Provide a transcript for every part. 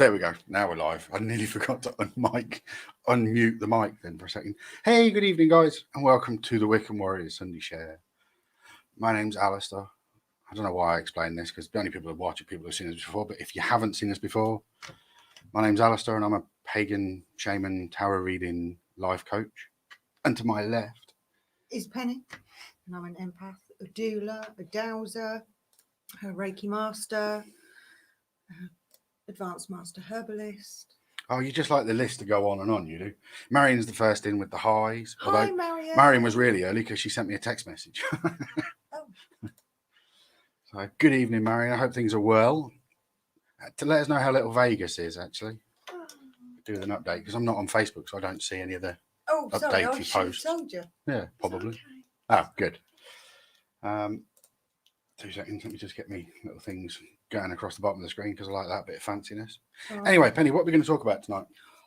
There we go. Now we're live. I nearly forgot to unmute the mic then for a second. Hey, good evening, guys, and welcome to the Wiccan Warriors Sunday Share. My name's Alistair. I don't know why I explain this because the only people who watch it, people who've seen us before. But if you haven't seen us before, my name's Alistair, and I'm a pagan shaman tarot reading life coach. And to my left is Penny, and I'm an empath, a doula, a dowser, a Reiki master, advanced master herbalist. Oh, you just like the list to go on and on, you do. Marion's the first in with the highs. Hi, Marion. Marion was really early because she sent me a text message. Oh. So, good evening, Marion. I hope things are well. To let us know how little Vegas is, actually. Do an update because I'm not on Facebook, so I don't see any of the updated posts. Told you. Yeah, probably. Okay. Oh, good. 2 seconds. Let me just get me little things going across the bottom of the screen because I like that bit of fanciness. Anyway, Penny, what are we going to talk about tonight?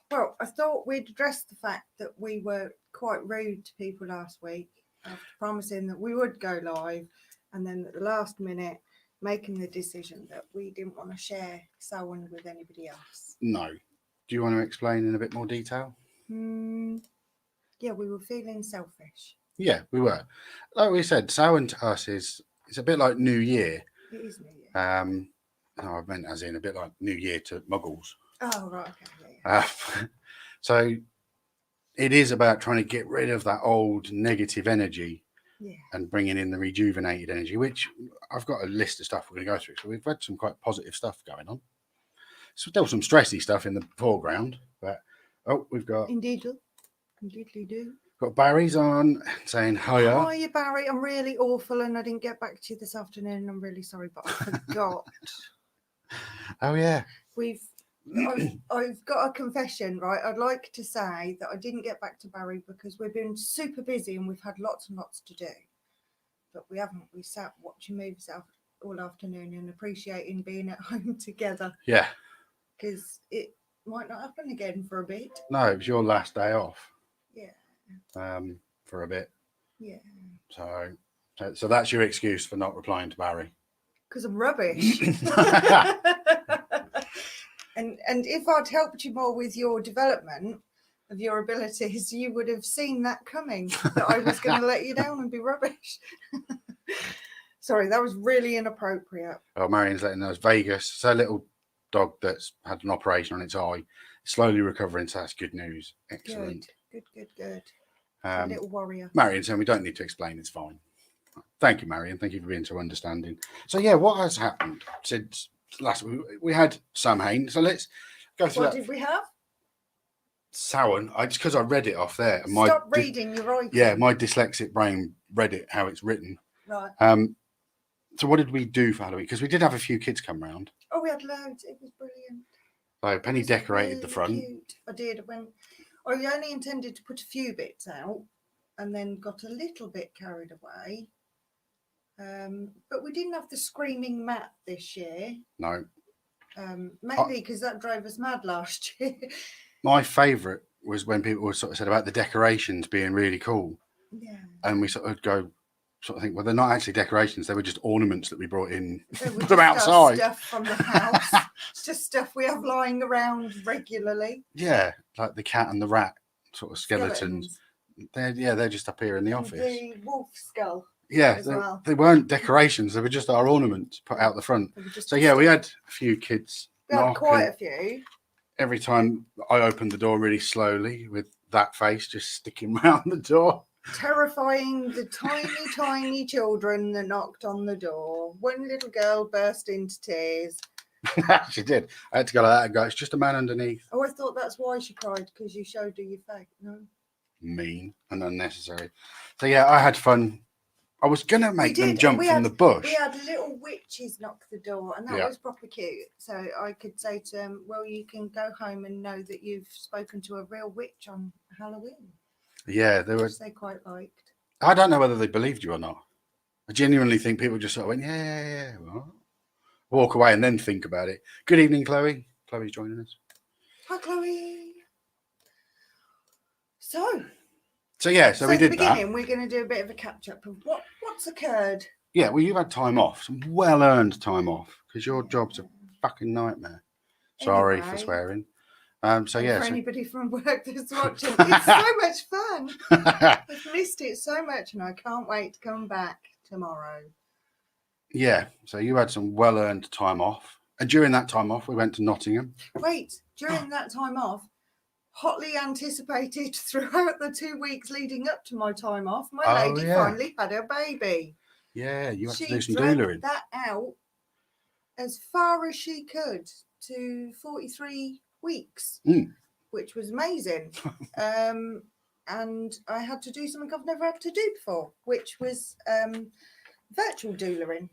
Well, I thought we'd address the fact that we were quite rude to people last week after promising that we would go live, and then at the last minute making the decision that we didn't want to share Samhain with anybody else. No. Do you want to explain in a bit more detail? Yeah, we were feeling selfish. Yeah, we were. Like we said, Samhain to us it's a bit like New Year. It is New Year. I meant as in a bit like New Year to Muggles. Oh, right, okay. Yeah. So it is about trying to get rid of that old negative energy and bringing in the rejuvenated energy, which I've got a list of stuff we're going to go through. So we've had some quite positive stuff going on. So there was some stressy stuff in the foreground, but we've got... Indeed we do. Got Barry's on saying hiya. Hiya, Barry. I'm really awful and I didn't get back to you this afternoon. I'm really sorry, but I forgot. Oh, yeah. I've got a confession, right? I'd like to say that I didn't get back to Barry because we've been super busy and we've had lots and lots to do. But we haven't. We sat watching movies all afternoon and appreciating being at home together. Yeah. Because it might not happen again for a bit. No, it was your last day off. Yeah. For a bit. Yeah. So that's your excuse for not replying to Barry. Because I'm rubbish. And if I'd helped you more with your development of your abilities, you would have seen that coming, that I was going to let you down and be rubbish. Sorry, that was really inappropriate. Well, Marion's letting us Vegas. It's a little dog that's had an operation on its eye. It's slowly recovering, so that's good news. Excellent. Good. A little warrior. Marion saying we don't need to explain, it's fine. Thank you, Marion. Thank you for being so understanding. So, yeah, what has happened since last week? We had Samhain, so let's go through What did we have? Samhain. Just because I read it off there. Stop reading, you're right. Yeah, my dyslexic brain read it how it's written. Right. So what did we do for Halloween? Because we did have a few kids come round. Oh, we had loads. It was brilliant. So Penny decorated really the front. Cute. I did. I only intended to put a few bits out and then got a little bit carried away. But we didn't have the screaming mat this year. No. Mainly because that drove us mad last year. My favourite was when people sort of said about the decorations being really cool. Yeah. And we sort of think, well, they're not actually decorations. They were just ornaments that we brought in from outside. Stuff from the house. It's just stuff we have lying around regularly. Yeah, like the cat and the rat sort of skeletons. They're just up here in the office. The wolf skull. Yeah, they weren't decorations. They were just our ornaments put out the front. So yeah, we had a few kids. We had quite a few. Every time I opened the door really slowly with that face just sticking round the door. Terrifying the tiny children that knocked on the door. One little girl burst into tears. She did. I had to go like that and go, it's just a man underneath. Oh, I thought that's why she cried, because you showed her your face. No. Mean and unnecessary. So yeah, I had fun. I was going to make them jump from the bush. We had little witches knock the door, and that was proper cute. So I could say to them, well, you can go home and know that you've spoken to a real witch on Halloween. Yeah, which they quite liked. I don't know whether they believed you or not. I genuinely think people just sort of went, yeah. Well, walk away and then think about it. Good evening, Chloe. Chloe's joining us. Hi, Chloe. So we did that. At the beginning, we're going to do a bit of a catch-up of what's occurred. Yeah, well, you've had time off, some well-earned time off, because your job's a fucking nightmare. Sorry for Anyway. swearing. So And yeah. for So... anybody from work that's watching, it's so much fun. I've missed it so much, and I can't wait to come back tomorrow. Yeah. So you had some well-earned time off, and during that time off, we went to Nottingham. Wait, during that time off, hotly anticipated throughout the 2 weeks leading up to my time off, my lady finally had her baby. Yeah, you had to do She some doulaing. dragged that out as far as she could to 43 weeks, which was amazing. And I had to do something I've never had to do before, which was virtual doulaing,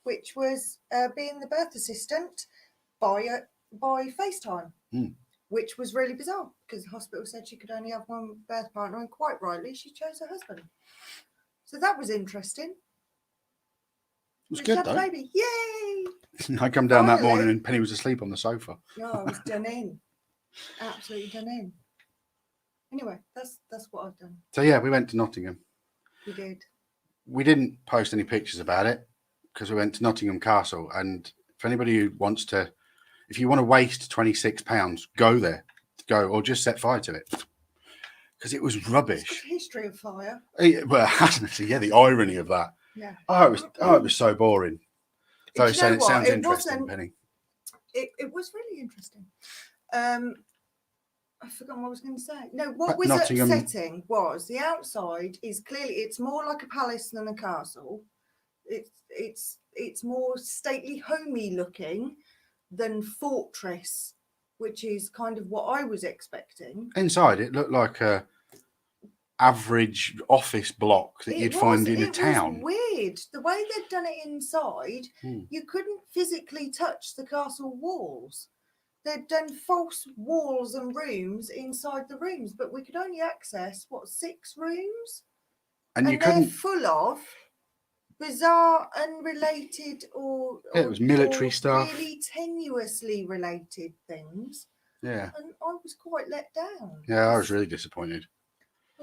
which was being the birth assistant by FaceTime, which was really bizarre because the hospital said she could only have one birth partner, and quite rightly, she chose her husband. So that was interesting. It was good though. Baby. Yay! I come down that morning and Penny was asleep on the sofa. No, I was done in. Absolutely done in. Anyway, that's what I've done. So yeah, we went to Nottingham. We did. We didn't post any pictures about it because we went to Nottingham Castle. And for anybody who wants to, if you want to waste £26, go there, or just set fire to it because it was rubbish. It's got a history of fire. Well, yeah, the irony of that. Yeah. It was so boring. So it sounds interesting, Penny. It was really interesting. I forgot what I was going to say. No, what was Nottingham... upsetting was the outside is clearly, it's more like a palace than a castle. It's more stately, homey looking than fortress, which is kind of what I was expecting. Inside, it looked like a average office block that you'd find in a town. It was weird. The way they'd done it inside, you couldn't physically touch the castle walls. They'd done false walls and rooms inside the rooms, but we could only access, 6 rooms? And they're full of bizarre, unrelated or it was military stuff. Really tenuously related things. Yeah. And I was quite let down. Yeah, I was really disappointed.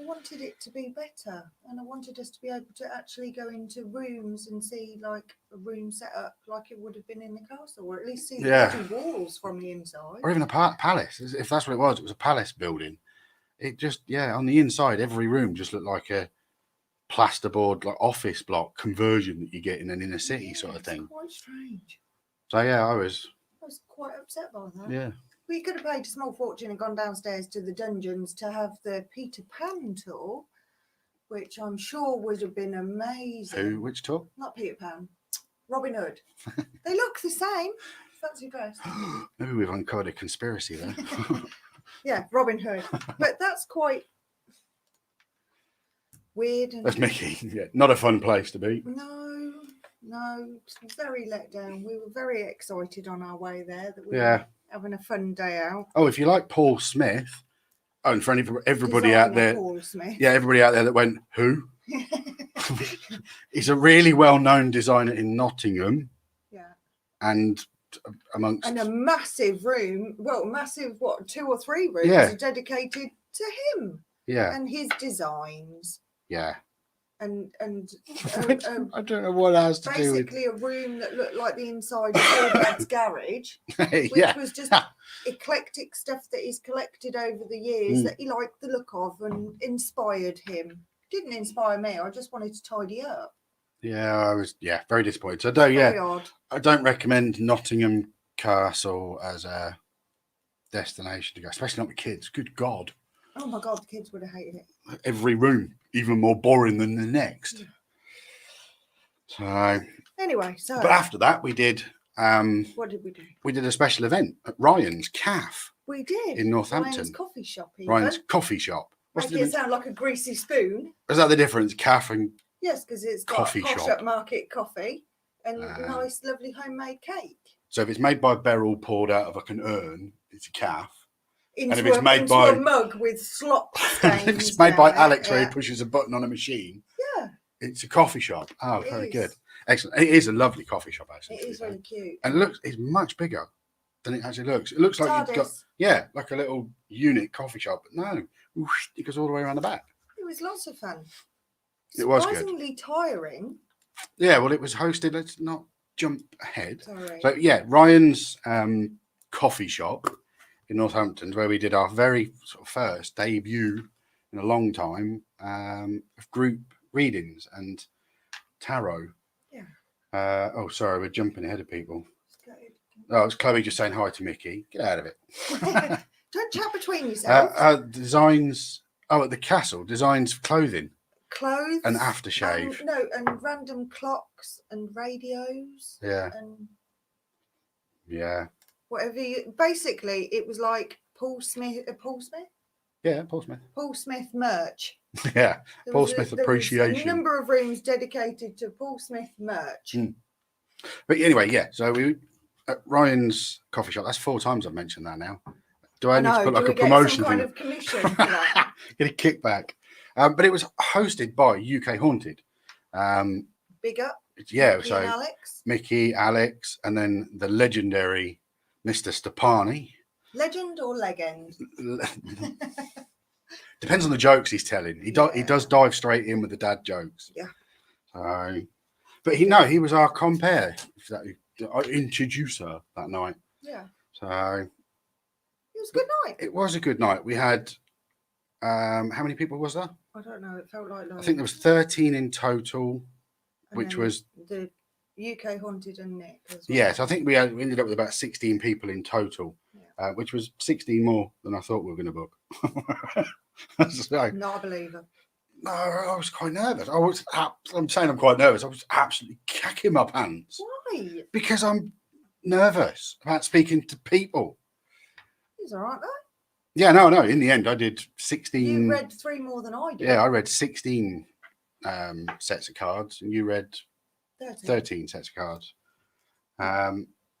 I wanted it to be better, and I wanted us to be able to actually go into rooms and see like a room set up like it would have been in the castle, or at least see the walls from the inside. Or even a palace, if that's what it was. It was a palace building. It just, on the inside, every room just looked like a plasterboard, like office block conversion that you get in an inner city sort of thing. Quite strange. So I was quite upset by that. Yeah. We could have paid a small fortune and gone downstairs to the dungeons to have the Peter Pan tour, which I'm sure would have been amazing. Which tour? Not Peter Pan. Robin Hood. They look the same. Fancy dress. Maybe we've uncovered a conspiracy there. Yeah, Robin Hood. But that's quite weird. That's Mickey. Yeah, not a fun place to be. No, very let down. We were very excited on our way there that we were having a fun day out. Oh, if you like Paul Smith, and for everybody out there, Paul Smith. Yeah, everybody out there that went, who? He's a really well-known designer in Nottingham. Yeah. And a massive room, 2 or 3 rooms are dedicated to him. Yeah. And his designs. Yeah. And I don't know what it has to do with. Basically a room that looked like the inside of Paul Dad's garage, which was just eclectic stuff that he's collected over the years that he liked the look of and inspired him. Didn't inspire me. I just wanted to tidy up. Yeah, I was very disappointed. So very odd. I don't recommend Nottingham Castle as a destination to go, especially not with kids. Good God. Oh my God, the kids would have hated it. Every room, even more boring than the next. Yeah. So anyway, but after that we did what did we do? We did a special event at Ryan's Caff. We did. In Northampton. Ryan's coffee shop. Ryan's coffee shop. Make it sound like a greasy spoon. Is that the difference? Caff and yes, because it's got coffee posh shop market coffee and nice, lovely homemade cake. So if it's made by Beryl poured out of like an urn, it's a Caff. And if it's made by a mug with slop stains. If it's made by Alex where he pushes a button on a machine. Yeah. It's a coffee shop. Oh, very good. Excellent. It is a lovely coffee shop, actually. It is really cute. And it's much bigger than it actually looks. It looks like you've got, like a little unit coffee shop. But no, it goes all the way around the back. It was lots of fun. It was good. Surprisingly tiring. Yeah, well, it was hosted. Let's not jump ahead. Sorry. So, Ryan's coffee shop in Northampton, where we did our very sort of first debut in a long time of group readings and tarot. Yeah. Oh, sorry, we're jumping ahead of people. Oh, it's Chloe just saying hi to Mickey. Get out of it. Don't chat between yourselves. Designs. Oh, at the castle, designs for clothing. Clothes. And aftershave. And random clocks and radios. Yeah. And yeah. Whatever. Basically, it was like Paul Smith. Yeah, Paul Smith. Paul Smith merch. Yeah, Paul Smith appreciation. There was a number of rooms dedicated to Paul Smith merch. But anyway, yeah. So we at Ryan's coffee shop. That's 4 times I've mentioned that now. Do I need to put like a promotion some kind thing? of commission for that? Get a kickback. But it was hosted by UK Haunted. Big up. Yeah, Mickey so and Alex. Mickey, Alex, and then the legendary Mr. Stepani. Legend or legend? Depends on the jokes he's telling. He does dive straight in with the dad jokes. Yeah. So, but he was our compere, our introducer that night. Yeah. So it was a good night. It was a good night. We had how many people was there? I don't know. It felt like I think there was 13 in total, and which was the UK Haunted and Nick as well. Yeah, so I think we ended up with about 16 people in total, which was 16 more than I thought we were going to book. So, not a believer. No, I was quite nervous. I'm saying I'm quite nervous. I was absolutely kicking my pants. Why? Because I'm nervous about speaking to people. He's all right, though. Yeah, no. In the end, I did 16. You read 3 more than I did. Yeah, I read 16 sets of cards, and you read 13 sets of cards.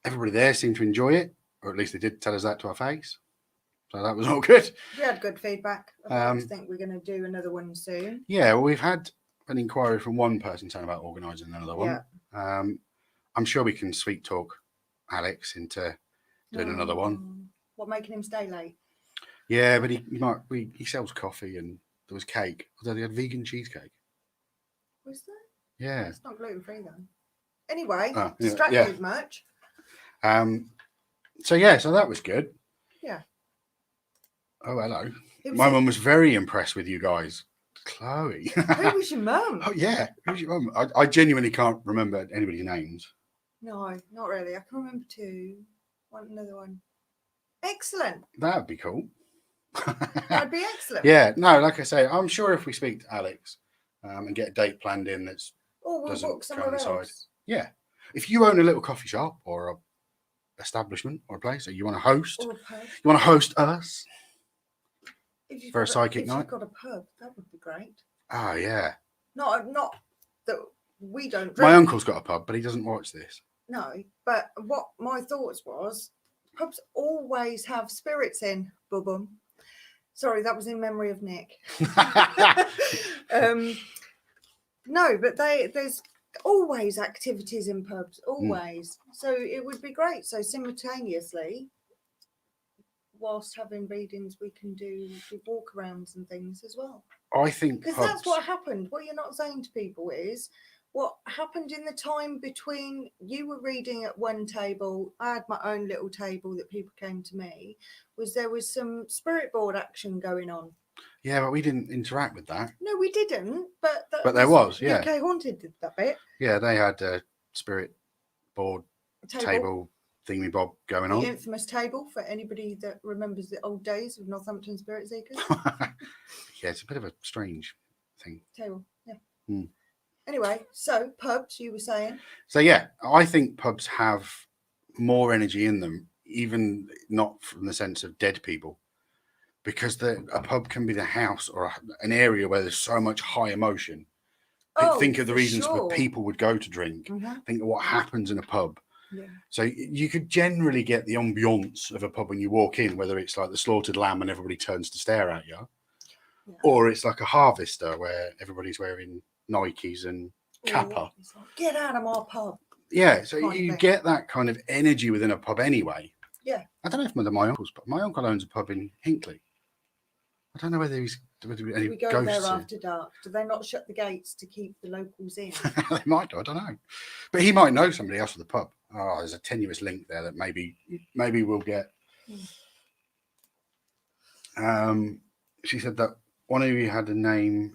Everybody there seemed to enjoy it, or at least they did tell us that to our face. So that was all good. We had good feedback. I think we're going to do another one soon. Yeah, well, we've had an inquiry from one person saying about organising another one. Yeah. I'm sure we can sweet talk Alex into doing another one. What, making him stay late? Yeah, but he sells coffee and there was cake. Although they had vegan cheesecake. Was there? Yeah. It's not gluten free then. Anyway, yeah, distracted much. So that was good. Yeah. Oh, hello. My mum was very impressed with you guys. Chloe. Who was your mum? Oh, yeah. Who's your mum? I genuinely can't remember anybody's names. No, not really. I can remember 2. Want another one. Excellent. That'd be cool. That'd be excellent. Yeah. No, like I say, I'm sure if we speak to Alex and get a date planned in that's we'll book somewhere else. Yeah. If you own a little coffee shop or a establishment or a place, or you want to host, or a pub. You want to host us for a psychic if night? You've got a pub, that would be great. Oh, yeah. Not that we don't drink. My uncle's got a pub, but he doesn't watch this. No, but what my thoughts was, pubs always have spirits in. Boom. Sorry, that was in memory of Nick. No, but there's always activities in pubs, always. So it would be great. So simultaneously, whilst having readings, we can do walkarounds and things as well. I think because that's what happened. What you're not saying to people is what happened in the time between you were reading at one table, I had my own little table that people came to me, was there was some spirit board action going on. Yeah, but we didn't interact with that. No, we didn't. But there was, yeah. UK Haunted did that bit. Yeah, they had a spirit board table thingy bob going on. The infamous table for anybody that remembers the old days of Northampton Spirit Seekers. Yeah, it's a bit of a strange thing. Table, yeah. Anyway, so pubs, you were saying? So yeah, I think pubs have more energy in them, even not from the sense of dead people, because a pub can be the house or an area where there's so much high emotion. Think of the reasons where people would go to drink. Mm-hmm. Think of what happens in a pub. Yeah. So you could generally get the ambiance of a pub when you walk in, whether it's like the slaughtered lamb and everybody turns to stare at you, or it's like a harvester where everybody's wearing Nikes and Kappa. Like, get out of my pub. Yeah, so you get that kind of energy within a pub anyway. Yeah. I don't know if my uncle's pub. My uncle owns a pub in Hinckley. I don't know whether he's any we go ghosts there after dark. Do they not shut the gates to keep the locals in? They might do, I don't know. But he might know somebody else at the pub. Oh, there's a tenuous link there that maybe we'll get. She said that one of you had a name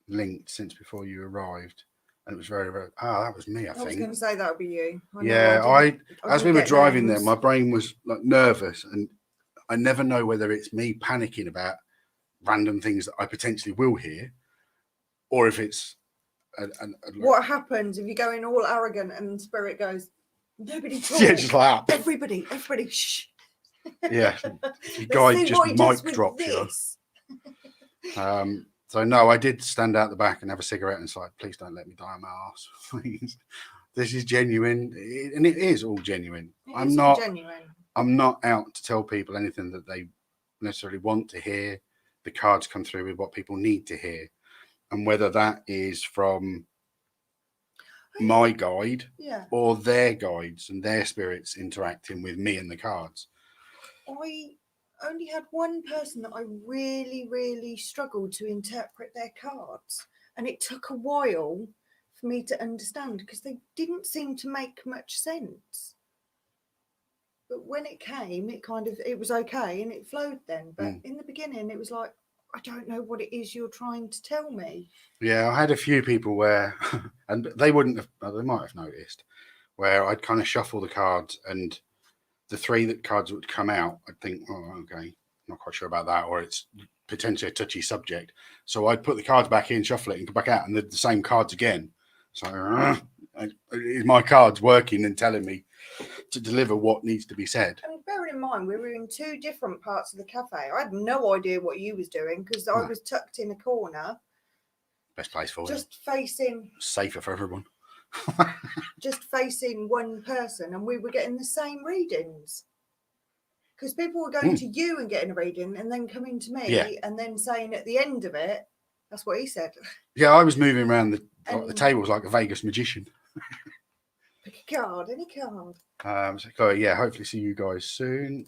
linked since before you arrived, and it was very, very. That was me. I was think. going to say that would be you. I as we were driving there, names. my brain was like nervous, and I never know whether it's me panicking about random things that I potentially will hear, or if it's. What happens if you go in all arrogant and spirit goes, nobody talk. Yeah, just like that. Everybody, shh. Yeah, you guys just mic drop you. So no, I did stand out the back and have a cigarette and say, please don't let me die on my ass. Please. This is genuine, and it is all genuine. I'm not out to tell people anything that they necessarily want to hear. The cards come through with what people need to hear, and whether that is from my guide or their guides and their spirits interacting with me and the cards. I only had one person that I really, really struggled to interpret their cards, and it took a while for me to understand because they didn't seem to make much sense. But when it came, it was okay and it flowed then. But in the beginning, it was like, I don't know what it is you're trying to tell me. Yeah, I had a few people where, and they might have noticed, where I'd kind of shuffle the cards and the three cards that would come out, I'd think, oh, okay, not quite sure about that, or it's potentially a touchy subject. So I'd put the cards back in, shuffle it, and come back out, and the same cards again. So is my cards working and telling me to deliver what needs to be said? And bearing in mind, we were in two different parts of the cafe. I had no idea what you was doing because I was tucked in a corner. Best place for just facing. Safer for everyone. Just facing one person, and we were getting the same readings because people were going to you and getting a reading and then coming to me and then saying at the end of it, that's what he said. Yeah, I was moving around the tables like a Vegas magician. Pick a card, any card. Hopefully see you guys soon.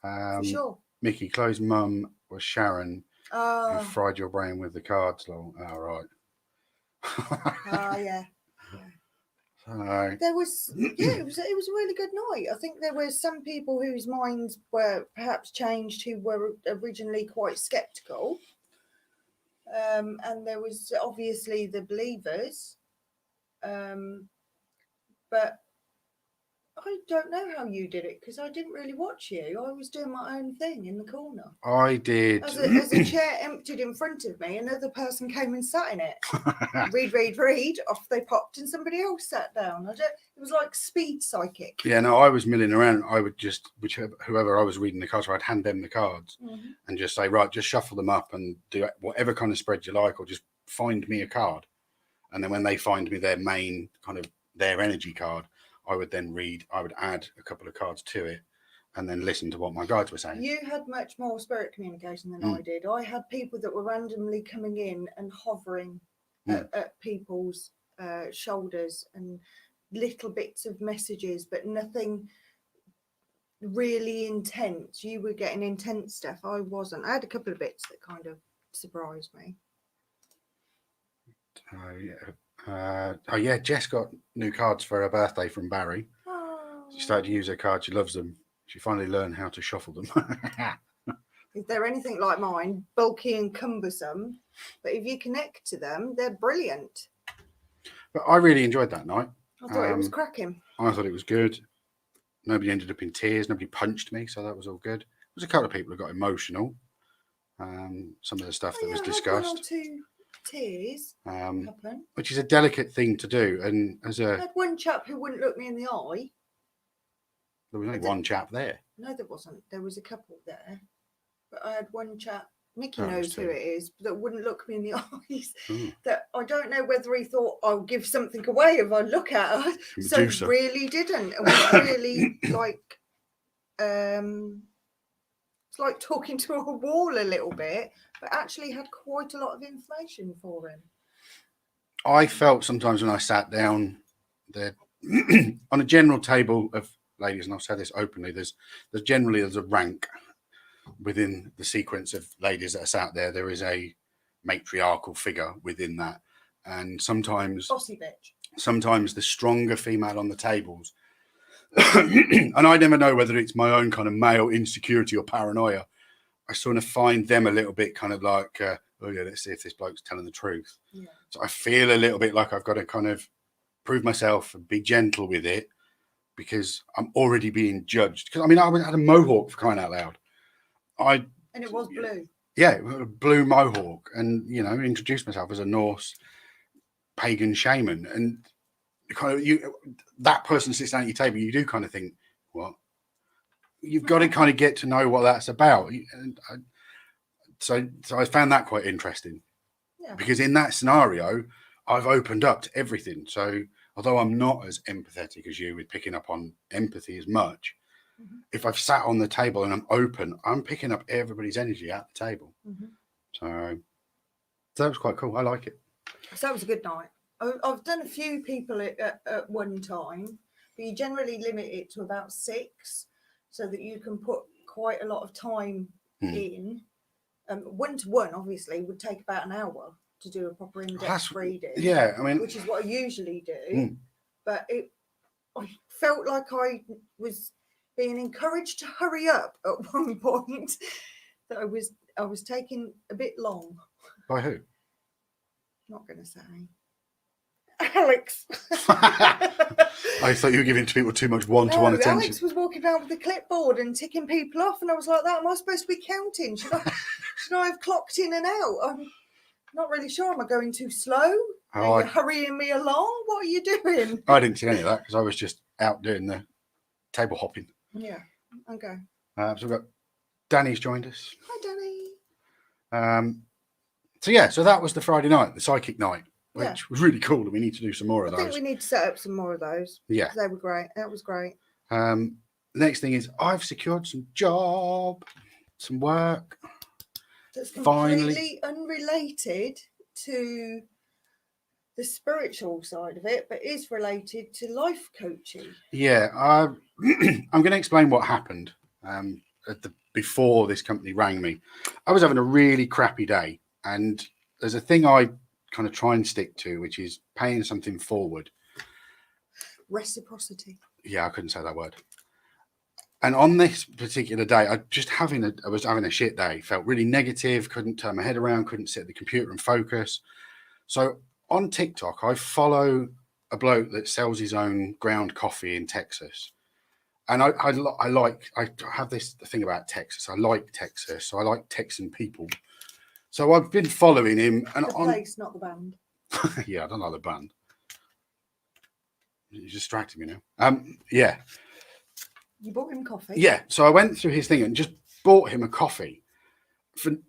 For sure. Mickey, Chloe's mum was Sharon, who fried your brain with the cards. Right. Yeah. There was, it was a really good night. I think there were some people whose minds were perhaps changed who were originally quite sceptical. And there was obviously the believers. But I don't know how you did it because I didn't really watch you. I was doing my own thing in the corner. I did. As a chair emptied in front of me, another person came and sat in it. read. Off they popped, and somebody else sat down. It was like speed psychic. Yeah, no, I was milling around. I would just, whoever I was reading the cards for, I'd hand them the cards and just say, right, just shuffle them up and do whatever kind of spread you like, or just find me a card. And then when they find me their main kind of their energy card, I would then add a couple of cards to it and then listen to what my guides were saying. You had much more spirit communication than I did. I had people that were randomly coming in and hovering at people's shoulders and little bits of messages, but nothing really intense. You were getting intense stuff. I wasn't. I had a couple of bits that kind of surprised me. Jess got new cards for her birthday from Barry. She started to use her cards. She loves them. She finally learned how to shuffle them. If they're anything like mine, bulky and cumbersome, but if you connect to them, they're brilliant. But I really enjoyed that night. I thought it was cracking. I thought it was good. Nobody ended up in tears. Nobody punched me, so that was all good. There was a couple of people who got emotional. Some of the stuff that was discussed. One or two tears happen, which is a delicate thing to do. And I had one chap who wouldn't look me in the eye. There was only one chap there. No, there wasn't. There was a couple there, but I had one chap. Mickey knows who it is, that wouldn't look me in the eyes. That I don't know whether he thought I'll give something away if I look at her. So really didn't. And was really like, it's like talking to a wall a little bit, but actually had quite a lot of information for him. I felt sometimes when I sat down there on a general table of ladies, and I've said this openly, there's a rank within the sequence of ladies that are sat there. There is a matriarchal figure within that, and sometimes bossy bitch. Sometimes the stronger female on the tables And I never know whether it's my own kind of male insecurity or paranoia. I sort of find them a little bit kind of like, oh yeah, let's see if this bloke's telling the truth. Yeah. So I feel a little bit like I've got to kind of prove myself and be gentle with it because I'm already being judged. Because I mean, I had a mohawk, for crying out loud. And it was blue. Yeah, a blue mohawk, and introduced myself as a Norse pagan shaman, and kind of that person sits down at your table, you do kind of think, what? You've got to kind of get to know what that's about. And so I found that quite interesting. Yeah. Because in that scenario, I've opened up to everything. So although I'm not as empathetic as you with picking up on empathy as much, if I've sat on the table and I'm open, I'm picking up everybody's energy at the table. So that was quite cool. I like it. So that was a good night. I've done a few people at one time, but you generally limit it to about 6 so that you can put quite a lot of time in. 1-to-1, obviously, would take about an hour to do a proper in-depth reading. Yeah, I mean, which is what I usually do. But I felt like I was being encouraged to hurry up at one point. That I was taking a bit long. By who? Not going to say. Alex. I thought you were giving people too much one-to-one attention. Alex was walking around with a clipboard and ticking people off, and I was like, "That am I supposed to be counting? Should I have clocked in and out? I'm not really sure. Am I going too slow? Are you hurrying me along? What are you doing?" I didn't see any of that because I was just out doing the table hopping. Yeah. Okay. So we've got Danny's joined us. Hi, Danny. So that was the Friday night, the psychic night, which was really cool, and we need to do some more of those. I think we need to set up some more of those. Yeah. They were great. That was great. The next thing is I've secured some work. That's completely unrelated to the spiritual side of it, but is related to life coaching. Yeah, I'm going to explain what happened before this company rang me. I was having a really crappy day, and there's a thing I kind of try and stick to, which is paying something forward. Reciprocity. Yeah, I couldn't say that word. And on this particular day, I was having a shit day. Felt really negative. Couldn't turn my head around. Couldn't sit at the computer and focus. So on TikTok, I follow a bloke that sells his own ground coffee in Texas. And I have this thing about Texas. I like Texas, so I like Texan people. So I've been following him. And the place, not the band. Yeah, I don't like the band. He's distracting me now. Yeah. You bought him coffee? Yeah. So I went through his thing and just bought him a coffee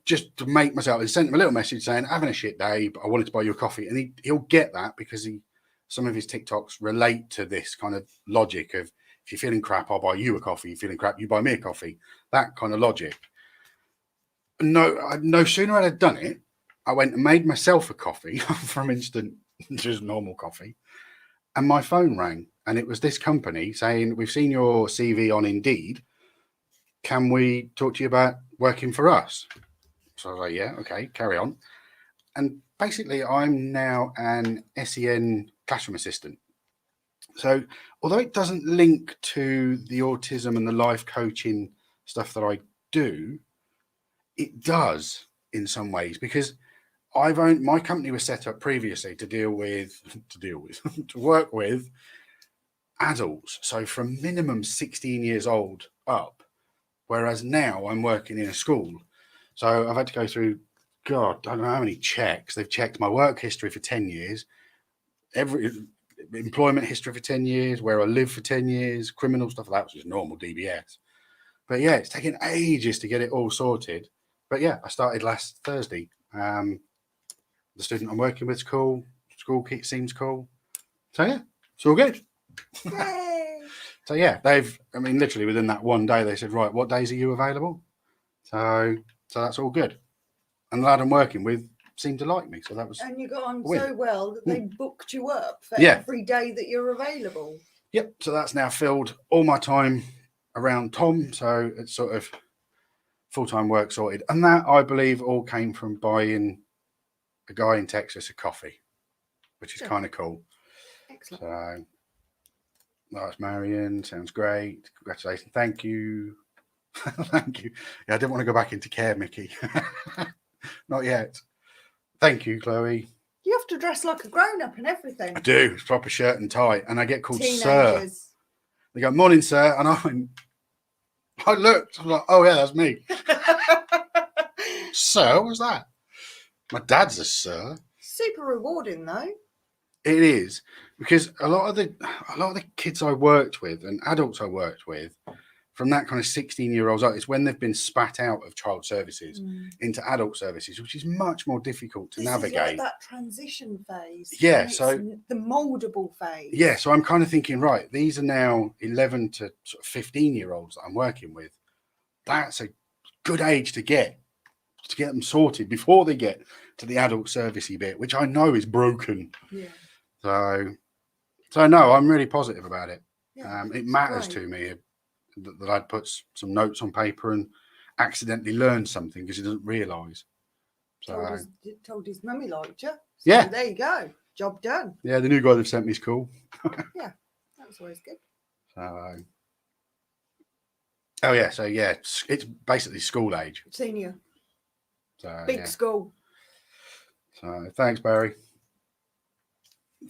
just to make myself, and sent him a little message saying, having a shit day, but I wanted to buy you a coffee. And he'll get that because some of his TikToks relate to this kind of logic of, if you're feeling crap, I'll buy you a coffee. You're feeling crap, you buy me a coffee. That kind of logic. No sooner had I done it, I went and made myself a coffee from instant, just normal coffee. And my phone rang, and it was this company saying, we've seen your CV on Indeed. Can we talk to you about working for us? So I was like, yeah, okay, carry on. And basically, I'm now an SEN classroom assistant. So although it doesn't link to the autism and the life coaching stuff that I do, it does in some ways, because my company was set up previously to work with adults. So from minimum 16 years old up, whereas now I'm working in a school. So I've had to go through, God, I don't know how many checks. They've checked my work history for 10 years, every employment history for 10 years, where I live for 10 years, criminal stuff like that, which is normal DBS. But yeah, it's taken ages to get it all sorted. But yeah, I started last Thursday. The student I'm working with is cool. School kit seems cool. So yeah, it's all good. Yay! So yeah, literally within that one day, they said, right, what days are you available? So that's all good. And the lad I'm working with seemed to like me. So that was. And you got on so well that they booked you up for every day that you're available. Yep. So that's now filled all my time around Tom. So it's sort of full-time work sorted. And that, I believe, all came from buying a guy in Texas a coffee, which is kind of cool. Excellent. So That's Marion. Sounds great. Congratulations. Thank you. Thank you. Yeah, I didn't want to go back into care, Mickey. Not yet. Thank you, Chloe. You have to dress like a grown-up and everything. I do. It's proper shirt and tie. And I get called sir. Teenagers. They go, morning, sir. And I looked. I was like, oh, yeah, that's me. Sir, what's that? My dad's a sir. Super rewarding, though. It is, because a lot of the kids I worked with and adults I worked with from that kind of 16-year-olds out, it's when they've been spat out of child services into adult services, which is much more difficult to navigate. Is like that transition phase. Yeah, so the moldable phase. Yeah, so I'm kind of thinking, right, these are now 11 to sort of 15-year-olds that I'm working with. That's a good age to get them sorted before they get to the adult servicey bit, which I know is broken. Yeah. So no, I'm really positive about it. Yeah, it matters to me that I'd put some notes on paper and accidentally learned something because he doesn't realise. So told his mummy liked you. So yeah, there you go. Job done. Yeah, the new guy they've sent me is cool. Yeah, that's always good. So it's basically school age. Senior. So big school. So thanks, Barry.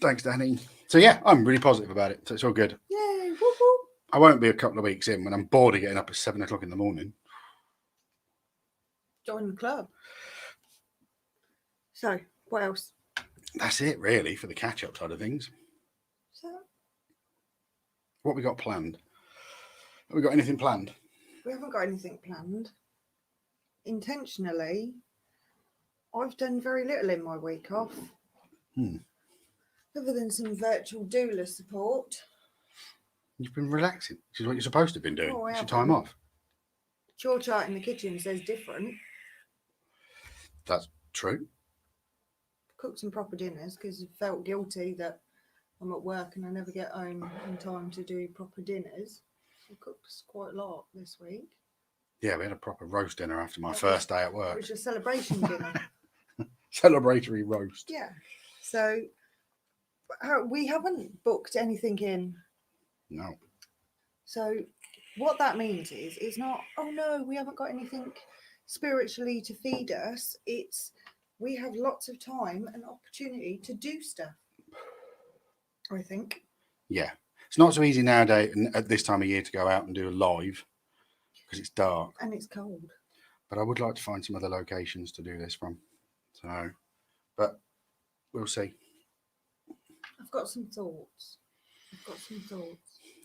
Thanks, Danny. So yeah, I'm really positive about it. So it's all good. Yay! Woo-hoo. I won't be a couple of weeks in when I'm bored of getting up at 7 o'clock in the morning. Join the club. So what else? That's it, really, for the catch-up side of things. So what we got planned? Have we got anything planned? We haven't got anything planned. Intentionally, I've done very little in my week off. Other than some virtual doula support. You've been relaxing, which is what you're supposed to have been doing. Oh, it's your time off. Your chart in the kitchen says different. That's true. Cooked some proper dinners because I felt guilty that I'm at work and I never get home in time to do proper dinners. I cooked quite a lot this week. Yeah, we had a proper roast dinner after my first day at work. It was a celebration dinner. Celebratory roast. Yeah. So we haven't booked anything in. No. So what that means is it's not, oh no, we haven't got anything spiritually to feed us. It's we have lots of time and opportunity to do stuff, I think. Yeah. It's not so easy nowadays at this time of year to go out and do a live because it's dark. And it's cold. But I would like to find some other locations to do this from. So, but we'll see. I've got some thoughts.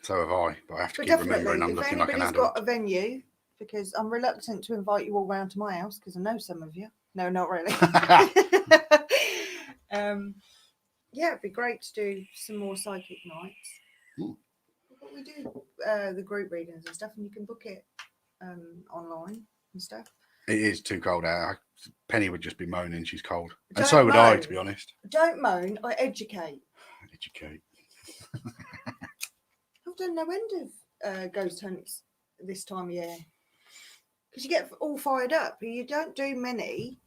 So have I, but I have to keep remembering I'm looking like an adult. If anybody's got a venue, because I'm reluctant to invite you all round to my house because I know some of you. No, not really. Yeah, it'd be great to do some more psychic nights. But we do the group readings and stuff, and you can book it online and stuff. It is too cold out. Penny would just be moaning she's cold. And so would I, to be honest. Don't moan, I educate. Educate. I've done no end of ghost hunts this time of year. Because you get all fired up. You don't do many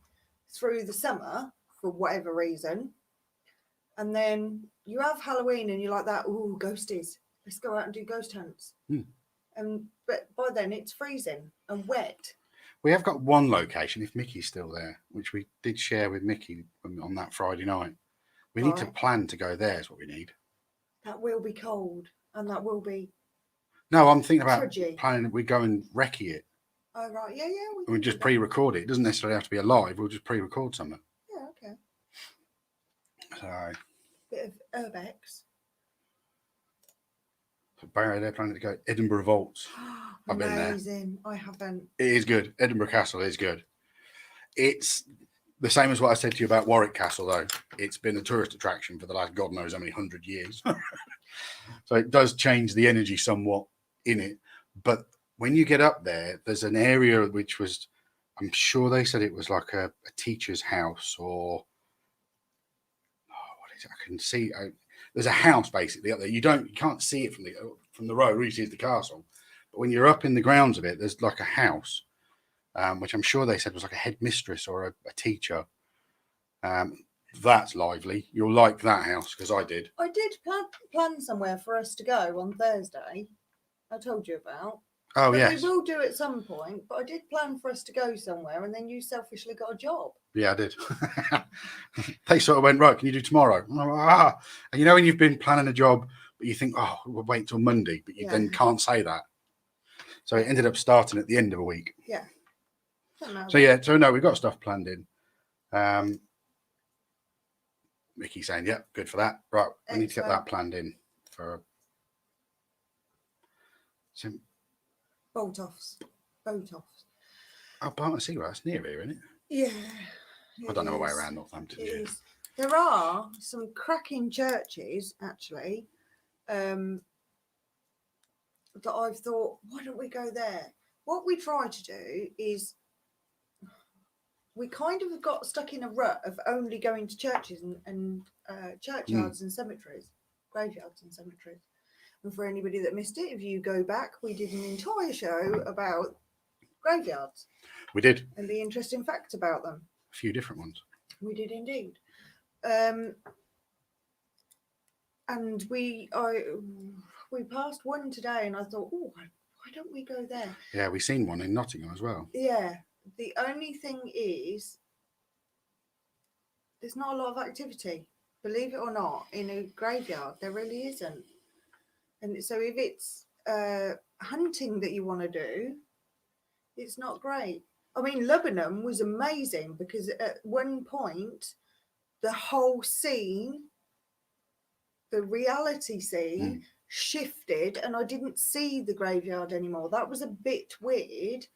through the summer for whatever reason. And then you have Halloween and you're like that, ooh, ghosties. Let's go out and do ghost hunts. But by then it's freezing and wet. We have got one location, if Mickey's still there, which we did share with Mickey on that Friday night. We need to plan to go there is what we need. That will be cold and that will be... No, I'm thinking about planning that we go and recce it. Oh, right. Yeah. We just pre-record it. It doesn't necessarily have to be a live. We'll just pre-record something. Yeah, okay. So... Bit of urbex. Barry, they're planning to go Edinburgh Vaults. I've been there. Amazing. I haven't. It is good. Edinburgh Castle is good. It's the same as what I said to you about Warwick Castle, though. It's been a tourist attraction for the last God knows how many 100 years. So it does change the energy somewhat in it. But when you get up there, there's an area which was, I'm sure they said it was like a teacher's house or, what is it? I can see. There's a house basically up there. You can't see it from the road. All you see is the castle. But when you're up in the grounds of it, there's like a house, which I'm sure they said was like a headmistress or a teacher. That's lively. You'll like that house because I did. I did plan somewhere for us to go on Thursday. I told you about. Oh, But yes. we will do at some point. But I did plan for us to go somewhere, and then you selfishly got a job. Yeah, I did. They sort of went, right, can you do tomorrow? And you know when you've been planning a job, but you think, oh, we'll wait till Monday, but you then can't say that. So it ended up starting at the end of a week. Yeah. So no, we've got stuff planned in. Mickey's saying, yep, good for that. Right, we need to get that planned in for some bolt-offs. Oh, Barton Seaway, that's near here, isn't it? Yeah. I don't know a way around Northampton. It is. There are some cracking churches, actually, that I've thought, why don't we go there? What we try to do is we kind of have got stuck in a rut of only going to churches and churchyards and cemeteries, graveyards and cemeteries. And for anybody that missed it, if you go back, we did an entire show about graveyards. We did. And the interesting facts about them. A few different ones. We did indeed. And we passed one today, and I thought, oh, why don't we go there? Yeah, we've seen one in Nottingham as well. Yeah. The only thing is, there's not a lot of activity, believe it or not, in a graveyard. There really isn't. And so if it's hunting that you want to do, it's not great. I mean, Lebanon was amazing because at one point, the whole scene, the reality scene, shifted, and I didn't see the graveyard anymore. That was a bit weird.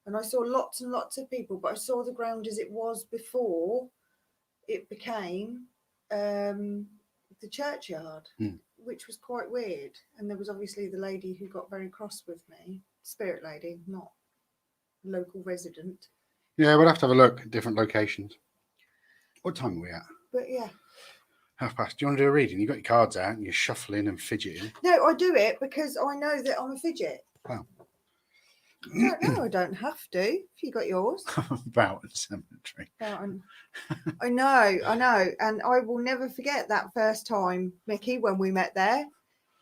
And I saw lots and lots of people, but I saw the ground as it was before it became the churchyard, which was quite weird. And there was obviously the lady who got very cross with me, spirit lady, not local resident. Yeah, we'll have to have a look at different locations. What time are we at? But yeah. 1:30. Do you want to do a reading? You've got your cards out and you're shuffling and fidgeting. No, I do it because I know that I'm a fidget. Wow. No, I don't have to. If you got yours. Boughton Cemetery. Boughton. I know. And I will never forget that first time, Mickey, when we met there.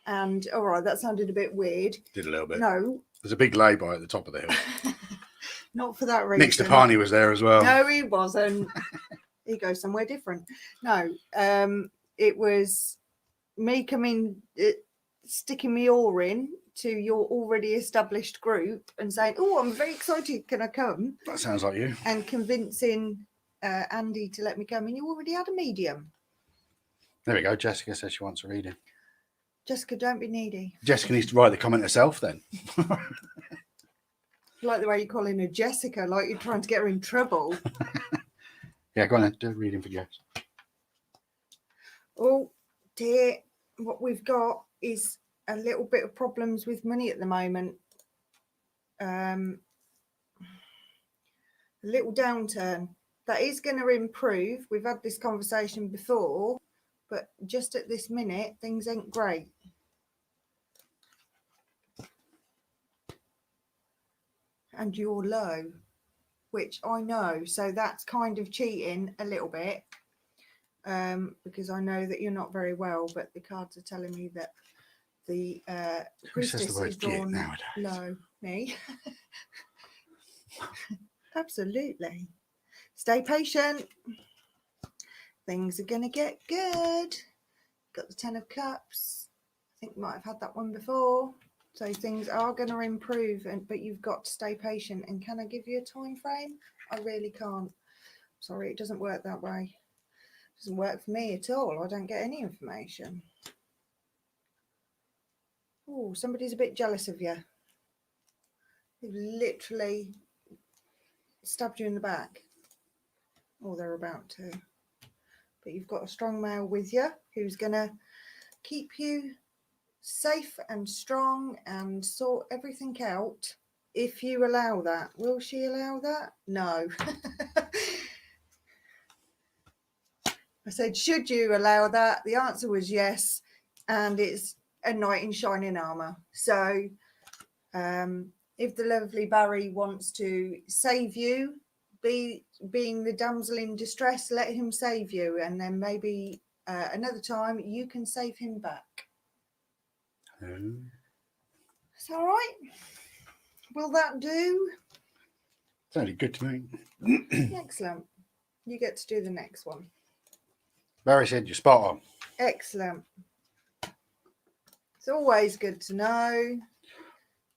And all right, that sounded a bit weird. Did a little bit. No. There's a big lay-by at the top of the hill. Not for that reason. Nick Stepani was there as well. No, he wasn't. He goes somewhere different. No, it was me coming, sticking me oar in to your already established group and saying, oh, I'm very excited. Can I come? That sounds like you. And convincing Andy to let me come. And you already had a medium. There we go. Jessica says she wants a reading. Jessica, don't be needy. Jessica needs to write the comment herself then. Like the way you're calling her Jessica, like you're trying to get her in trouble. Yeah, go on then. Do a reading for Jess. Oh, dear. What we've got is a little bit of problems with money at the moment. A little downturn. That is going to improve. We've had this conversation before, but just at this minute, things ain't great. And you're low, which I know. So that's kind of cheating a little bit, because I know that you're not very well, but the cards are telling me that the priestess is drawn low. Me? Absolutely. Stay patient. Things are going to get good. Got the 10 of Cups. I think we might have had that one before. So things are going to improve, but you've got to stay patient. And can I give you a time frame? I really can't. Sorry, it doesn't work that way. It doesn't work for me at all. I don't get any information. Oh, somebody's a bit jealous of you. They've literally stabbed you in the back. Or they're about to. But you've got a strong male with you who's going to keep you safe and strong and sort everything out if you allow that. Will she allow that? No. I said, should you allow that? The answer was yes. And it's a knight in shining armour. So if the lovely Barry wants to save you, being the damsel in distress, let him save you, and then maybe another time you can save him back. Is that all right? Will that do? Sounded good to me. Excellent. You get to do the next one. Barry said you're spot on. Excellent. It's always good to know.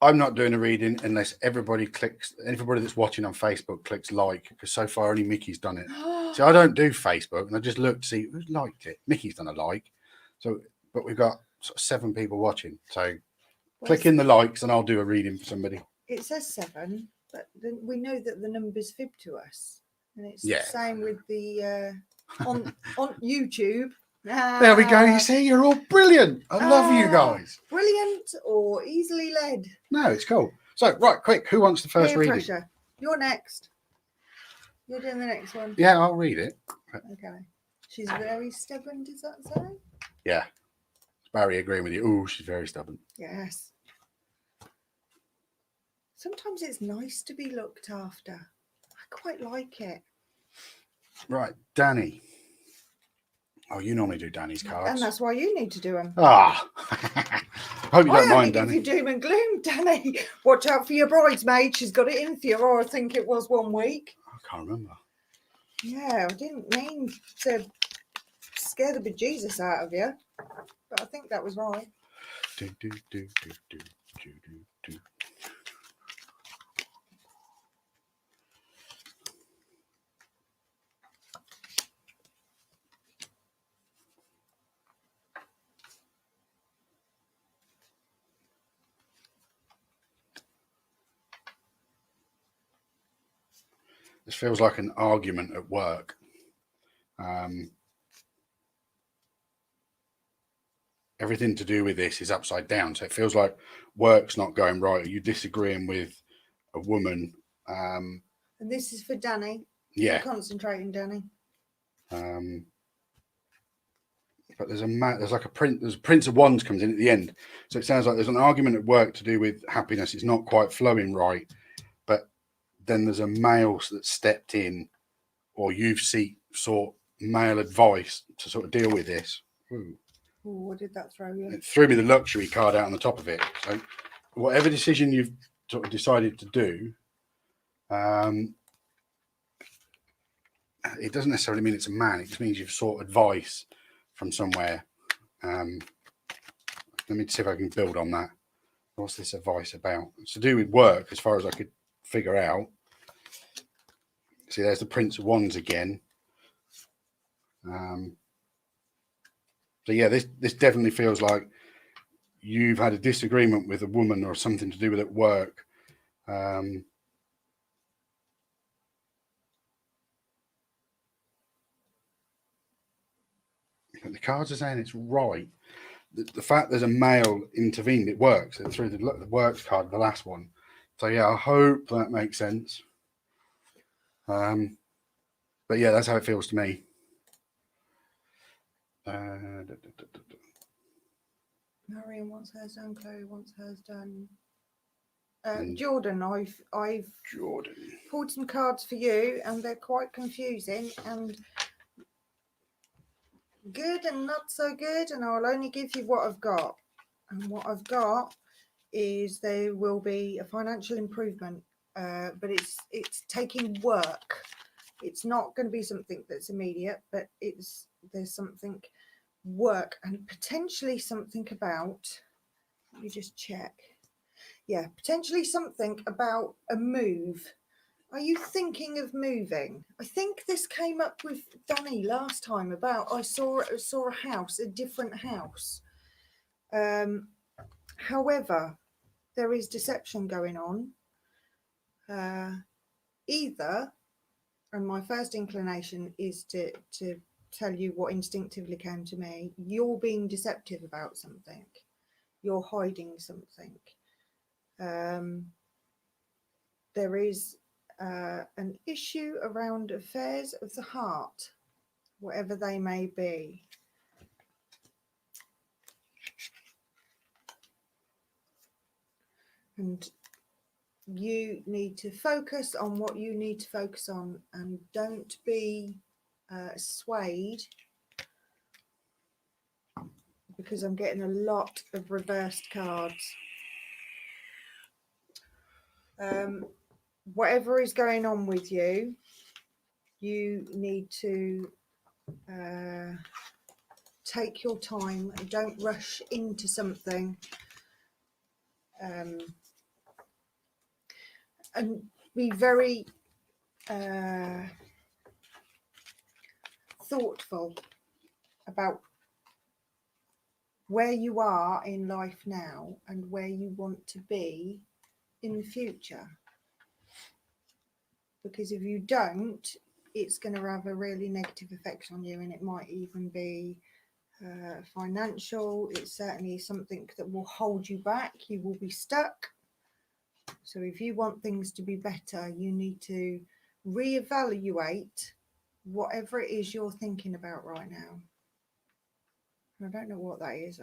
I'm not doing a reading unless everybody that's watching on Facebook clicks like, because so far only Mickey's done it. So I don't do Facebook, and I just look to see who's liked it. Mickey's done a like. So, but we've got sort of 7 people watching. So click in the likes and I'll do a reading for somebody. It says 7, but then we know that the numbers fib to us. And it's Yeah. the same with the on YouTube. There we go. You see, you're all brilliant. I love you guys. Brilliant or easily led. No, it's cool. So, right, quick. Who wants the first Peer reading? pressure. You're next. You're doing the next one. Yeah, I'll read it. Okay. She's very stubborn, does that say? Yeah. Barry agreeing with you. Oh, she's very stubborn. Yes. Sometimes it's nice to be looked after. I quite like it. Right, Danny. Oh, you normally do Danny's cards. And that's why you need to do them. Ah. Hope you don't mind, Danny. Danny. Give you doom and gloom, Danny. Watch out for your bridesmaid. She's got it in for you, or I think it was 1 week. I can't remember. Yeah, I didn't mean to scare the bejesus out of you, but I think that was right. Do, do, do, do, do, do, do, do. This feels like an argument at work. Everything to do with this is upside down. So it feels like work's not going right. Are you disagreeing with a woman? And this is for Danny. Yeah. You're concentrating, Danny. But there's like a Prince of Wands comes in at the end. So it sounds like there's an argument at work to do with happiness. It's not quite flowing right. But then there's a male that stepped in, or you've sought male advice to sort of deal with this. Ooh. Ooh, what did that throw you? It threw me the luxury card out on the top of it. So whatever decision you've sort of decided to do, it doesn't necessarily mean it's a man. It just means you've sought advice from somewhere. Let me see if I can build on that. What's this advice about? It's to do with work, as far as I could figure out. See, there's the Prince of Wands again. So yeah, this definitely feels like you've had a disagreement with a woman or something to do with at work. But the cards are saying it's right. The fact there's a male intervened, it works. It threw the works card, the last one. So yeah, I hope that makes sense. But yeah, that's how it feels to me. Marion wants hers done. Chloe wants hers done. Jordan, I've pulled some cards for you, and they're quite confusing and good and not so good. And I'll only give you what I've got. And what I've got is there will be a financial improvement, but it's taking work. It's not going to be something that's immediate, but there's something work and potentially something about, let me just check. Yeah, potentially something about a move. Are you thinking of moving? I think this came up with Danny last time about I saw a house, a different house. However, there is deception going on. Either, and my first inclination is to tell you what instinctively came to me, you're being deceptive about something. You're hiding something. There is an issue around affairs of the heart, whatever they may be. And you need to focus on what you need to focus on, and don't be swayed, because I'm getting a lot of reversed cards. Whatever is going on with you, you need to take your time and don't rush into something, and be very thoughtful about where you are in life now and where you want to be in the future. Because if you don't, it's going to have a really negative effect on you, and it might even be financial. It's certainly something that will hold you back. You will be stuck. So if you want things to be better, you need to reevaluate whatever it is you're thinking about right now. I don't know what that is.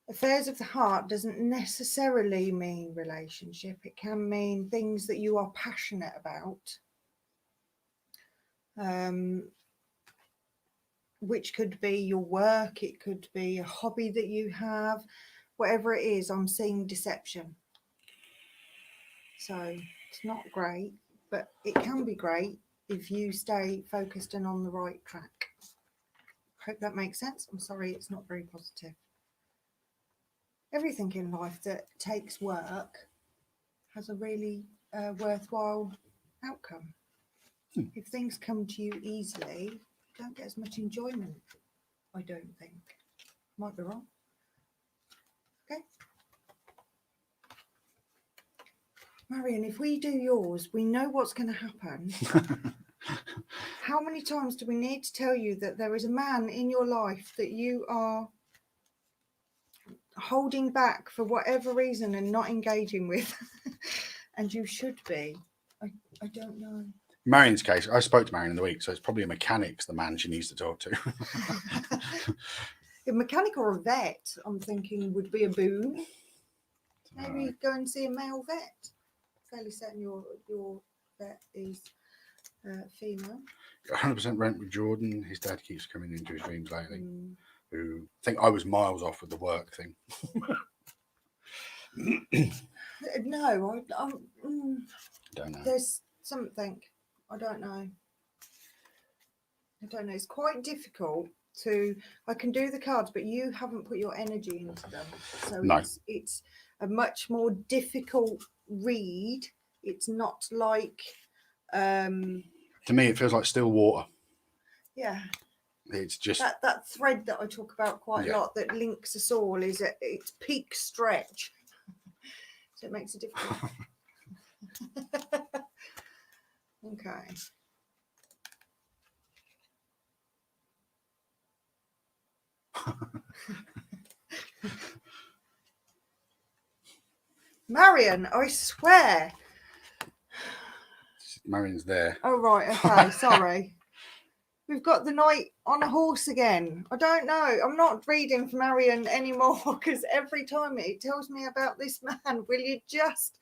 Affairs of the heart doesn't necessarily mean relationship. It can mean things that you are passionate about, which could be your work. It could be a hobby that you have. Whatever it is, I'm seeing deception. So it's not great, but it can be great if you stay focused and on the right track. Hope that makes sense. I'm sorry, it's not very positive. Everything in life that takes work has a really worthwhile outcome. If things come to you easily, you don't get as much enjoyment, I don't think. Might be wrong. Okay. Marion, if we do yours, we know what's going to happen. How many times do we need to tell you that there is a man in your life that you are holding back for whatever reason and not engaging with? And you should be. I don't know. Marion's case, I spoke to Marion in the week, so it's probably a mechanic's the man she needs to talk to. A mechanic or a vet, I'm thinking, would be a boon. Maybe go and see a male vet. Fairly certain your vet is female. 100% rent with Jordan. His dad keeps coming into his dreams lately. Who think I was miles off with the work thing. No, I don't know. There's something. I don't know. It's quite difficult to. I can do the cards, but you haven't put your energy into them, so No. it's a much more difficult read. It's not like. To me, it feels like still water. Yeah. It's just that thread that I talk about quite a lot that links us all is at its peak stretch. So it makes it difficult. Okay. Marion, I swear. Marion's there. Oh, right. Okay. Sorry. We've got the knight on a horse again. I don't know. I'm not reading for Marion anymore because every time it tells me about this man, will you just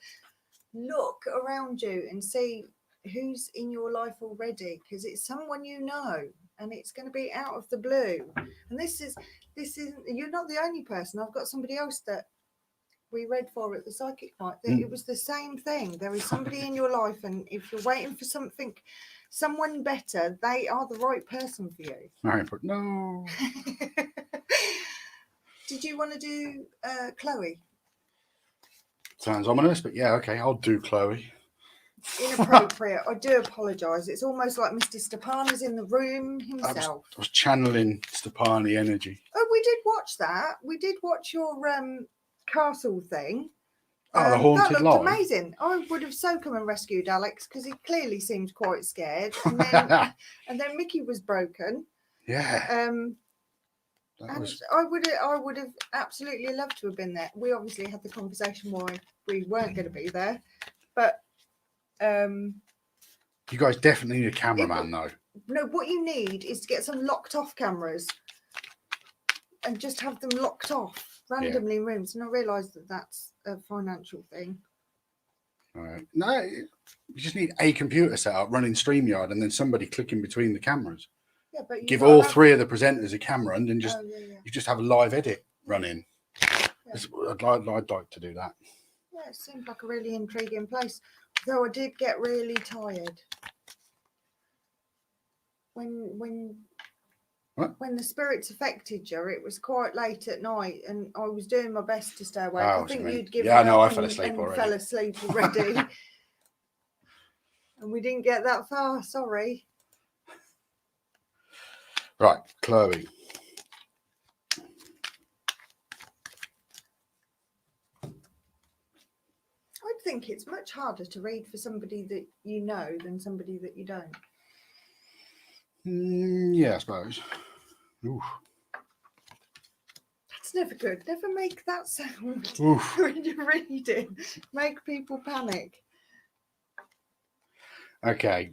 look around you and see who's in your life already? Because it's someone you know, and it's going to be out of the blue. And this isn't. You're not the only person. I've got somebody else that we read for at the psychic night. It was the same thing. There is somebody in your life, and if you're waiting for someone better, they are the right person for you. Marion put no. Did you want to do Chloe? Sounds ominous, but yeah, okay, I'll do Chloe. Inappropriate. I do apologise. It's almost like Mr. Stepana's in the room himself. I was channeling Stepani energy. Oh, we did watch that. We did watch your castle thing. Oh, the haunted that light. looked amazing. I would have so come and rescued Alex because he clearly seemed quite scared. And then, and then Mickey was broken. Yeah. And I would have absolutely loved to have been there. We obviously had the conversation why we weren't going to be there, but you guys definitely need a cameraman though. No, what you need is to get some locked off cameras and just have them locked off randomly in rooms. And I realise that that's a financial thing. No, you just need a computer set up running StreamYard and then somebody clicking between the cameras. Yeah, but Give all three of the presenters a camera and then just you just have a live edit running. Yeah. I'd like to do that. Yeah, it seemed like a really intriguing place. Though I did get really tired when the spirits affected you. It was quite late at night, and I was doing my best to stay awake. I think you'd given up. I fell asleep already. Fell asleep already, and we didn't get that far. Sorry. Right, Chloe. I think it's much harder to read for somebody that you know than somebody that you don't. Yeah, I suppose. Oof. That's never good. Never make that sound Oof. when you're reading. Make people panic. Okay.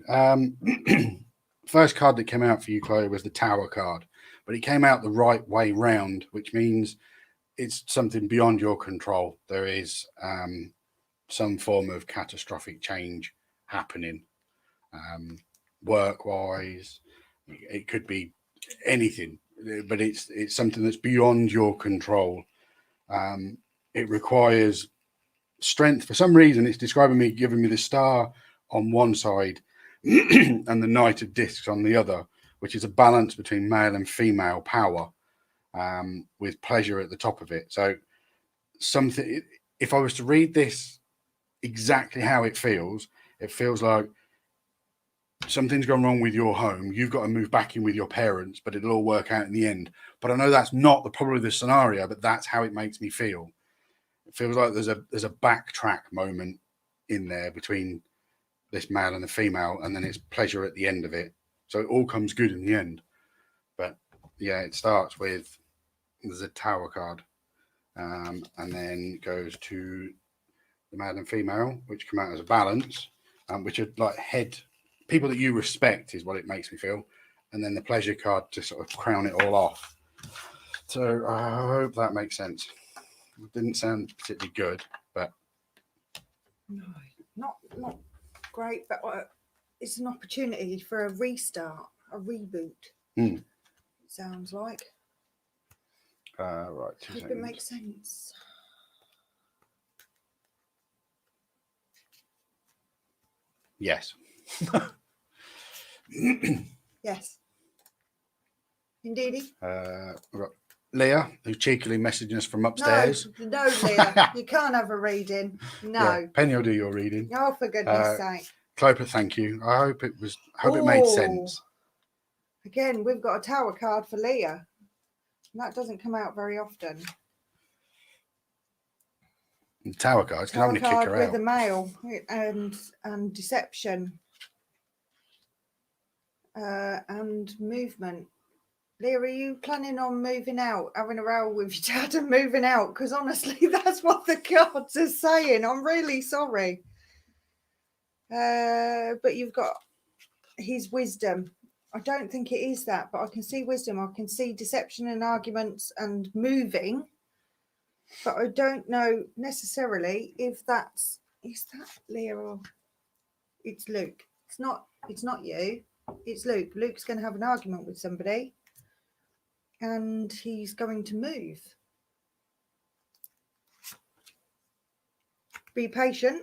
First card that came out for you, Chloe, was the Tower card, but it came out the right way round, which means it's something beyond your control. There is some form of catastrophic change happening, work-wise. It could be anything, but it's something that's beyond your control. It requires strength. For some reason, it's giving me the star on one side and the Knight of Discs on the other, which is a balance between male and female power, with pleasure at the top of it. So something, if I was to read this exactly how it feels like something's gone wrong with your home. You've got to move back in with your parents, but it'll all work out in the end. But I know that's not probably the scenario, but that's how it makes me feel. It feels like there's a backtrack moment in there between this male and the female, and then it's pleasure at the end of it. So it all comes good in the end. But yeah, it starts with there's a Tower card, and then goes to the male and female, which come out as a balance, which are like people that you respect is what it makes me feel, and then the pleasure card to sort of crown it all off. So I hope that makes sense. It didn't sound particularly good, but no, not great. But it's an opportunity for a restart, a reboot. It sounds like. Right. Hope it makes sense. Yes. Yes. Indeedy. Right. Leah, who's cheekily messaging us from upstairs. No, Leah, you can't have a reading. No. Yeah, Penny will do your reading. Oh, for goodness sake. Cloper, thank you. I hope it made sense. Again, we've got a Tower card for Leah. And that doesn't come out very often. The Tower cards can only kick her with out. the male and deception and movement. Leah, are you planning on moving out, having a row with your dad and moving out? Because honestly, that's what the cards are saying. I'm really sorry. But you've got his wisdom. I don't think it is that, but I can see wisdom. I can see deception and arguments and moving. But I don't know necessarily if is that Leah or it's Luke. It's not you. It's Luke. Luke's going to have an argument with somebody. And he's going to move. Be patient.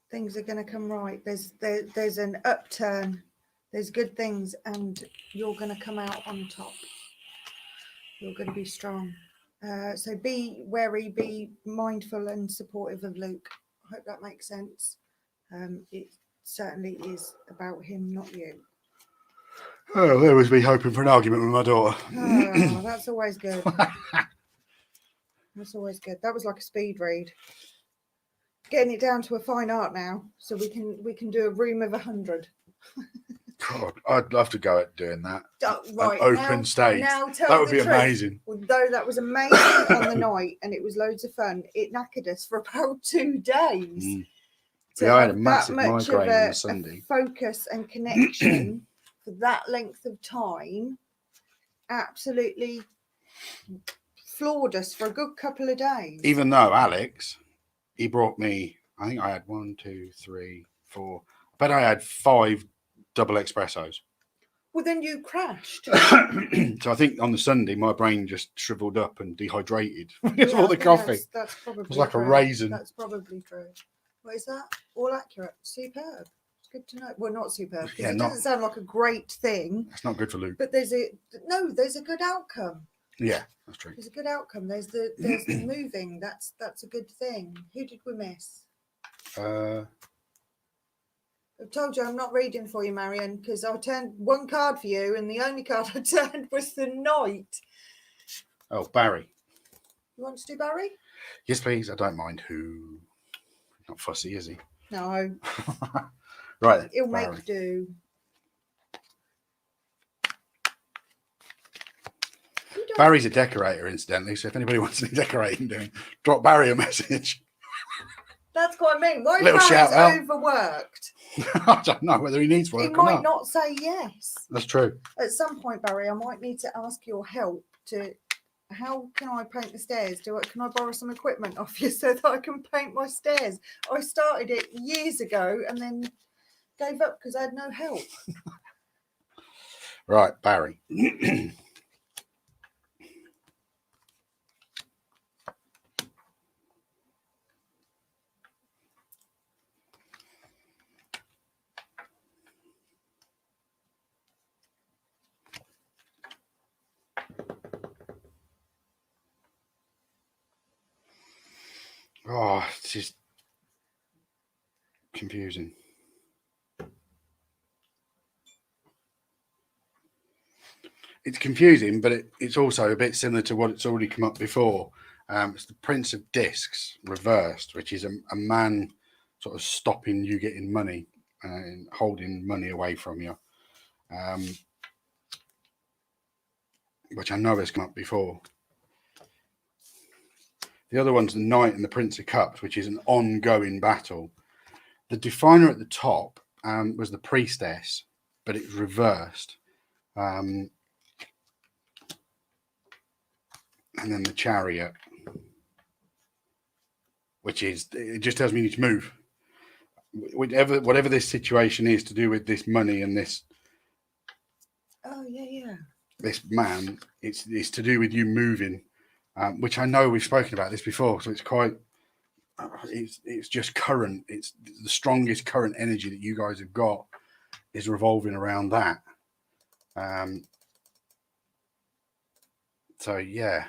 Things are going to come right. There's an upturn. There's good things, and you're going to come out on top. You're going to be strong. So be wary, be mindful and supportive of Luke. I hope that makes sense. It certainly is about him, not you. Oh, there was me hoping for an argument with my daughter. Oh, that's always good. That's always good. That was like a speed read. Getting it down to a fine art now, so we can do a room of 100. God, I'd love to go at doing that. Right, an open stage. That would be amazing. Although that was amazing on the night and it was loads of fun, it knackered us for about 2 days. Yeah, I had a massive migraine on a Sunday. Focus and connection for that length of time absolutely floored us for a good couple of days. Even though Alex, he brought me, I think I had 1, 2, 3, 4. I bet I had 5 double espressos. Well, then you crashed. So I think on the Sunday, my brain just shriveled up and dehydrated because of all the coffee. That's probably It was like true. a raisin. That's probably true. What is that? All accurate. Superb. It's good to know. Well, not superb. Because Yeah, it not- doesn't sound like a great thing. That's not good for Luke. But there's a good outcome. Yeah, that's true. There's a good outcome. There's the moving. That's a good thing. Who did we miss? I've told you I'm not reading for you, Marion, because I turned one card for you, and the only card I turned was the Knight. Oh, Barry. You want to do Barry? Yes, please. I don't mind who. Not fussy, is he? No. Right. He'll Barry. make do. Barry's a decorator, incidentally. So if anybody wants any decorating doing, drop Barry a message. That's what I mean. Why Little is shout out. Barry's overworked? I don't know whether he needs work He or might not. not say yes. That's true. At some point, Barry, I might need to ask your help to. How can I paint the stairs? Can I borrow some equipment off you so that I can paint my stairs? I started it years ago and then gave up because I had no help. Right, Barry. Oh, it's just confusing. It's confusing, but it's also a bit similar to what it's already come up before. It's the Prince of Discs reversed, which is a man sort of stopping you getting money and holding money away from you, which I know has come up before. The other one's the Knight and the Prince of Cups, which is an ongoing battle. The Definer at the top was the Priestess, but it's reversed. And then the Chariot, which is, it just tells me you need to move. Whatever this situation is to do with this money and this. Oh, yeah. This man, it's to do with you moving, which I know we've spoken about this before. So it's quite, it's just current. It's the strongest current energy that you guys have got is revolving around that. So yeah.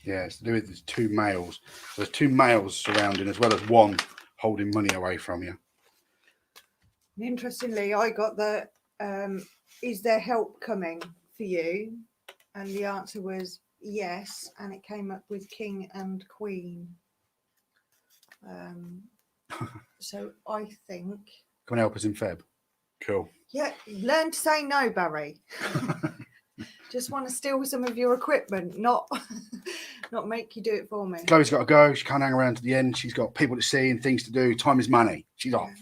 Yeah, it's to do with these 2 males. There's 2 males surrounding as well as one holding money away from you. Interestingly, I got the is there help coming for you? And the answer was yes, and it came up with King and Queen. So I think. Come and help us in Feb. Cool. Yeah, learn to say no, Barry. Just want to steal some of your equipment, not make you do it for me. Chloe's got to go. She can't hang around to the end. She's got people to see and things to do. Time is money. She's off.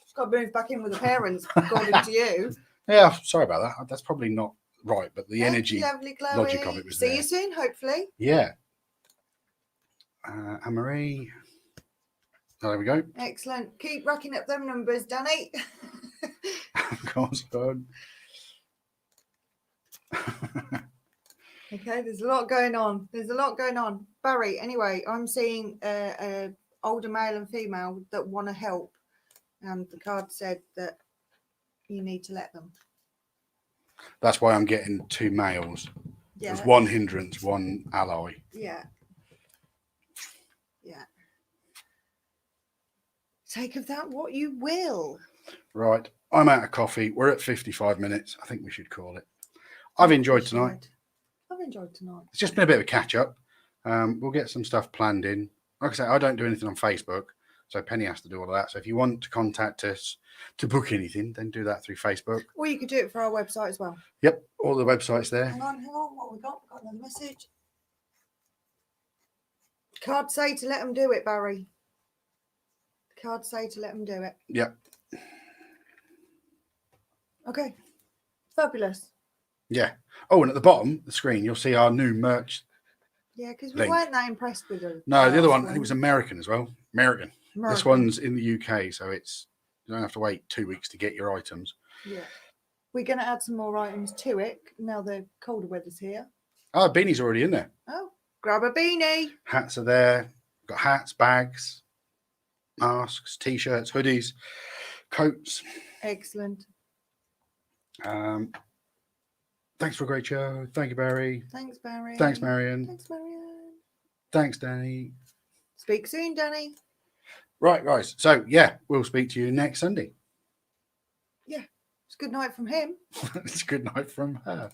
She's got to move back in with the parents, according to you. Yeah, sorry about that. That's probably not right, but the energy lovely, Chloe. logic of it was See there. you soon, hopefully. Yeah. Anne-Marie. Oh, there we go. Excellent. Keep racking up them numbers, Danny. Of course, son. Okay, there's a lot going on. Barry, anyway, I'm seeing older male and female that want to help. And the card said that you need to let them. That's why I'm getting 2 males. Yeah. There's 1 hindrance, 1 ally. Yeah. Take of that what you will. Right. I'm out of coffee. We're at 55 minutes. I think we should call it. I've enjoyed tonight. It's just been a bit of a catch up. We'll get some stuff planned in. Like I say, I don't do anything on Facebook, so Penny has to do all of that. So if you want to contact us to book anything, then do that through Facebook. Or you could do it for our website as well. Yep, all the websites there. Hang on. What we got? We've got another message. Cards say to let them do it, Barry. Cards say to let them do it. Yep. Okay. Fabulous. Yeah. Oh, and at the bottom of the screen, you'll see our new merch. Yeah, because we Link. weren't that impressed with it. No, the other one, I think it was American as well. American. This American. one's in the UK, so it's you don't have to wait 2 weeks to get your items. Yeah. We're going to add some more items to it now the colder weather's here. Oh, beanie's already in there. Oh, grab a beanie. Hats are there. Got hats, bags, masks, t-shirts, hoodies, coats. Excellent. Thanks for a great show. Thank you, Barry. Thanks, Barry. Thanks, Marion. Thanks, Marion. Thanks, Danny. Speak soon, Danny. Right, guys. So, yeah, we'll speak to you next Sunday. Yeah. It's good night from him. It's a good night from her.